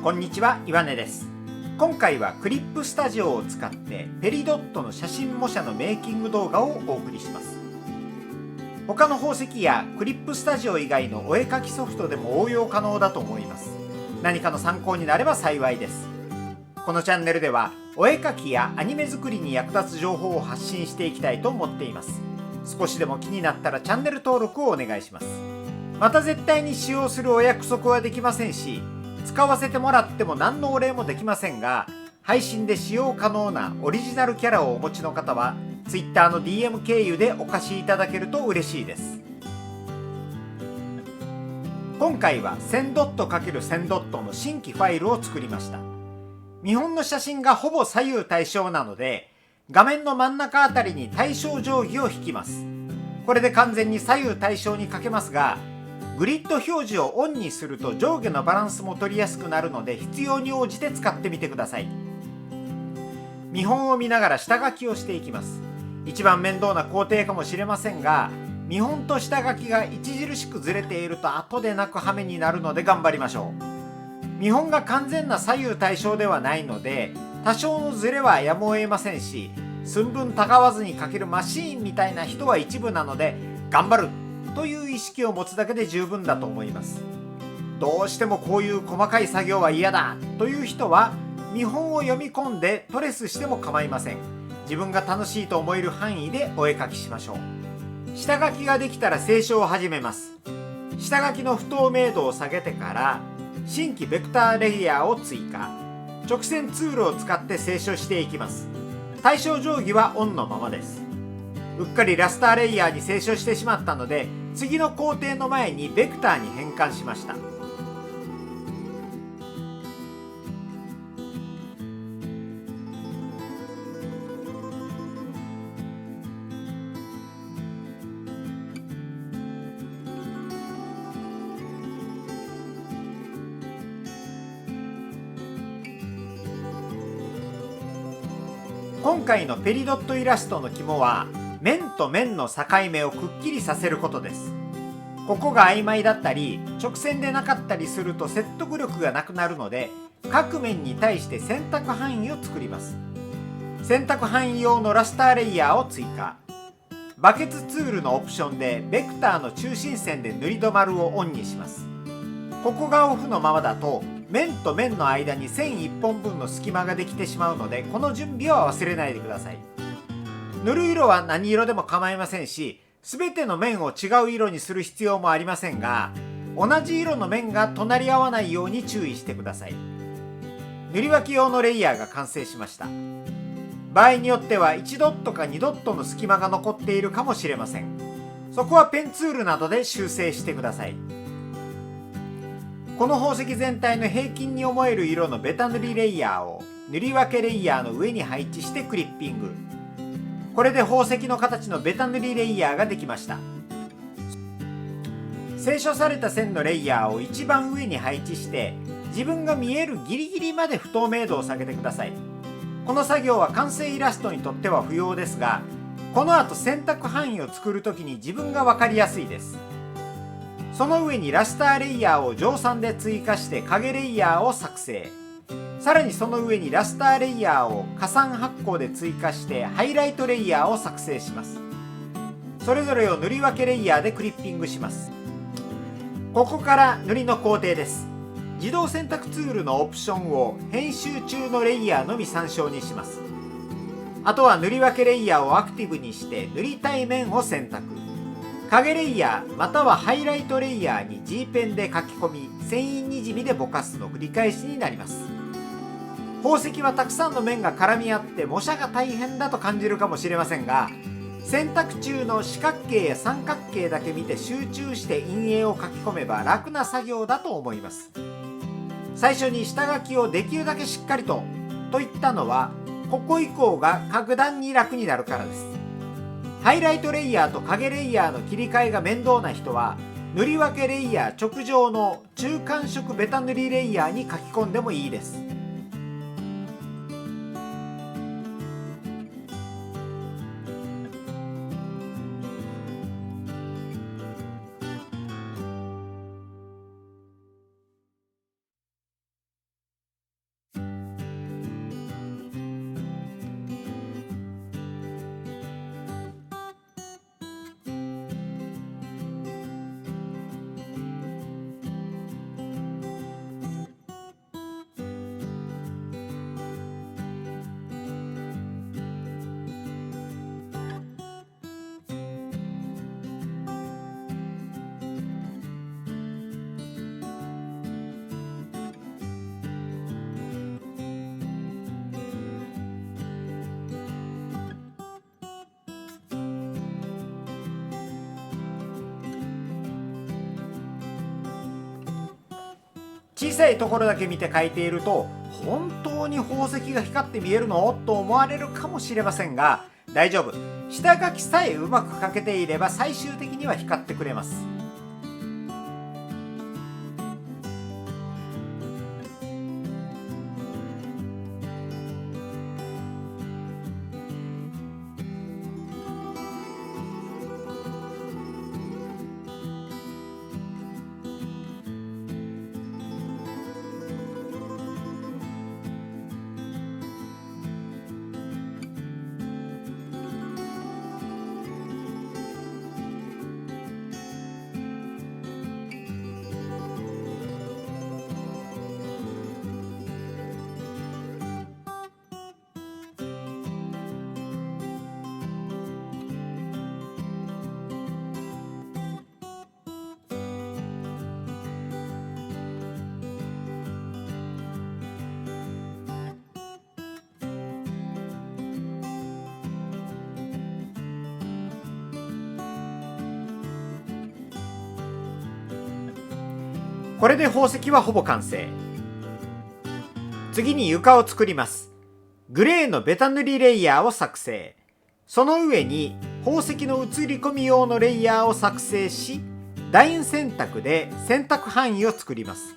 こんにちは、岩根です。今回はクリップスタジオを使ってペリドットの写真模写のメイキング動画をお送りします。他の宝石やクリップスタジオ以外のお絵描きソフトでも応用可能だと思います。何かの参考になれば幸いです。このチャンネルではお絵描きやアニメ作りに役立つ情報を発信していきたいと思っています。少しでも気になったらチャンネル登録をお願いします。また絶対に使用するお約束はできませんし、使わせてもらっても何のお礼もできませんが、配信で使用可能なオリジナルキャラをお持ちの方は Twitter の DM 経由でお貸しいただけると嬉しいです。今回は1000ドット ×1000 ドットの新規ファイルを作りました。見本の写真がほぼ左右対称なので、画面の真ん中あたりに対称定規を引きます。これで完全に左右対称に描けますが、グリッド表示をオンにすると上下のバランスも取りやすくなるので、必要に応じて使ってみてください。見本を見ながら下書きをしていきます。一番面倒な工程かもしれませんが、見本と下書きが著しくずれていると後で泣く羽目になるので頑張りましょう。見本が完全な左右対称ではないので、多少のずれはやむを得ませんし、寸分たがわずに描けるマシーンみたいな人は一部なので、頑張るという意識を持つだけで十分だと思います。どうしてもこういう細かい作業は嫌だという人は、見本を読み込んでトレスしても構いません。自分が楽しいと思える範囲でお絵描きしましょう。下書きができたら清書を始めます。下書きの不透明度を下げてから新規ベクターレイヤーを追加。直線ツールを使って清書していきます。対称定規はオンのままです。うっかりラスターレイヤーに清書してしまったので、次の工程の前にベクターに変換しました。今回のペリドットイラストの肝は、面と面の境目をくっきりさせることです。ここが曖昧だったり直線でなかったりすると説得力がなくなるので、各面に対して選択範囲を作ります。選択範囲用のラスターレイヤーを追加。バケツツールのオプションでベクターの中心線で塗り止まるをオンにします。ここがオフのままだと面と面の間に線1本分の隙間ができてしまうので、この準備は忘れないでください。塗る色は何色でも構いませんし、全ての面を違う色にする必要もありませんが、同じ色の面が隣り合わないように注意してください。塗り分け用のレイヤーが完成しました。場合によっては1ドットか2ドットの隙間が残っているかもしれません。そこはペンツールなどで修正してください。この宝石全体の平均に思える色のベタ塗りレイヤーを塗り分けレイヤーの上に配置してクリッピング。これで宝石の形のベタ塗りレイヤーができました。清書された線のレイヤーを一番上に配置して、自分が見えるギリギリまで不透明度を下げてください。この作業は完成イラストにとっては不要ですが、この後選択範囲を作るときに自分が分かりやすいです。その上にラスターレイヤーを乗算で追加して影レイヤーを作成。さらにその上にラスターレイヤーを加算発光で追加してハイライトレイヤーを作成します。それぞれを塗り分けレイヤーでクリッピングします。ここから塗りの工程です。自動選択ツールのオプションを編集中のレイヤーのみ参照にします。あとは塗り分けレイヤーをアクティブにして塗りたい面を選択。影レイヤーまたはハイライトレイヤーに G ペンで書き込み、繊維にじみでぼかすの繰り返しになります。宝石はたくさんの面が絡み合って模写が大変だと感じるかもしれませんが、選択中の四角形や三角形だけ見て集中して陰影を書き込めば楽な作業だと思います。最初に下書きをできるだけしっかりと言ったのは、ここ以降が格段に楽になるからです。ハイライトレイヤーと影レイヤーの切り替えが面倒な人は、塗り分けレイヤー直上の中間色ベタ塗りレイヤーに書き込んでもいいです。小さいところだけ見て描いていると、本当に宝石が光って見えるのと思われるかもしれませんが、大丈夫。下書きさえうまく描けていれば最終的には光ってくれます。これで宝石はほぼ完成。次に床を作ります。グレーのベタ塗りレイヤーを作成。その上に宝石の映り込み用のレイヤーを作成し、楕円選択で選択範囲を作ります。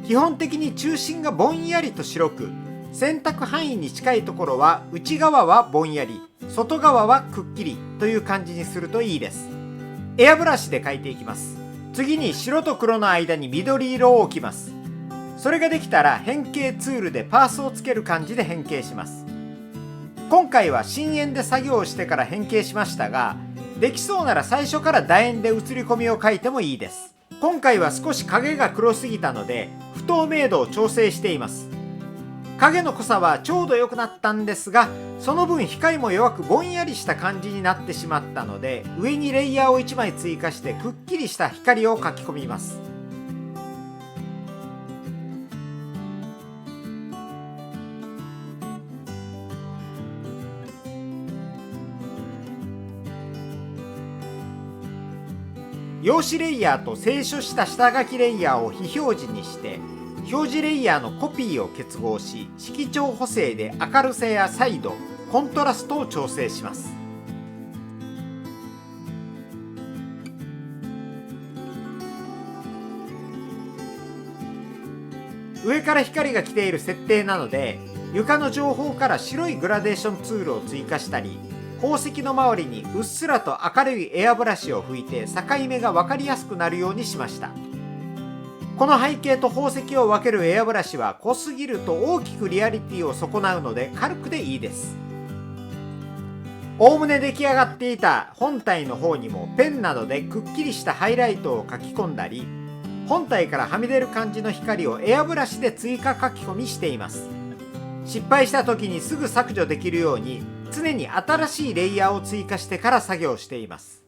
基本的に中心がぼんやりと白く、選択範囲に近いところは内側はぼんやり、外側はくっきりという感じにするといいです。エアブラシで描いていきます。次に白と黒の間に緑色を置きます。それができたら変形ツールでパースをつける感じで変形します。今回は深淵で作業をしてから変形しましたが、できそうなら最初から楕円で映り込みを描いてもいいです。今回は少し影が黒すぎたので不透明度を調整しています。影の濃さはちょうど良くなったんですが、その分光も弱くぼんやりした感じになってしまったので、上にレイヤーを1枚追加してくっきりした光を描き込みます。用紙レイヤーと清書した下書きレイヤーを非表示にして、表示レイヤーのコピーを結合し、色調補正で明るさや彩度、コントラストを調整します。上から光が来ている設定なので、床の情報から白いグラデーションツールを追加したり、宝石の周りにうっすらと明るいエアブラシを拭いて境目が分かりやすくなるようにしました。この背景と宝石を分けるエアブラシは濃すぎると大きくリアリティを損なうので軽くでいいです。おおむね出来上がっていた本体の方にもペンなどでくっきりしたハイライトを書き込んだり、本体からはみ出る感じの光をエアブラシで追加書き込みしています。失敗した時にすぐ削除できるように常に新しいレイヤーを追加してから作業しています。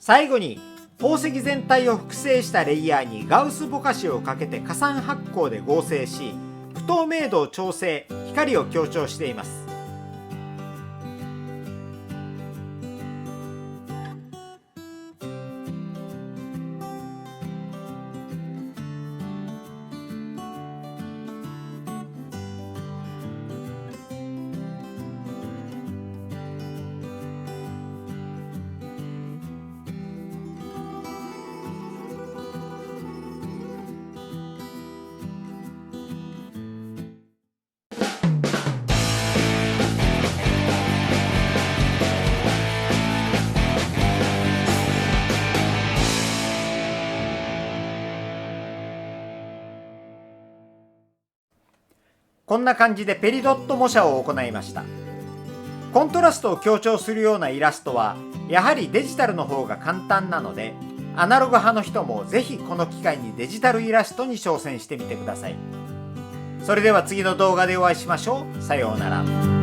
最後に宝石全体を複製したレイヤーにガウスぼかしをかけて加算発光で合成し、不透明度を調整、光を強調しています。こんな感じでペリドット模写を行いました。コントラストを強調するようなイラストはやはりデジタルの方が簡単なので、アナログ派の人もぜひこの機会にデジタルイラストに挑戦してみてください。それでは次の動画でお会いしましょう。さようなら。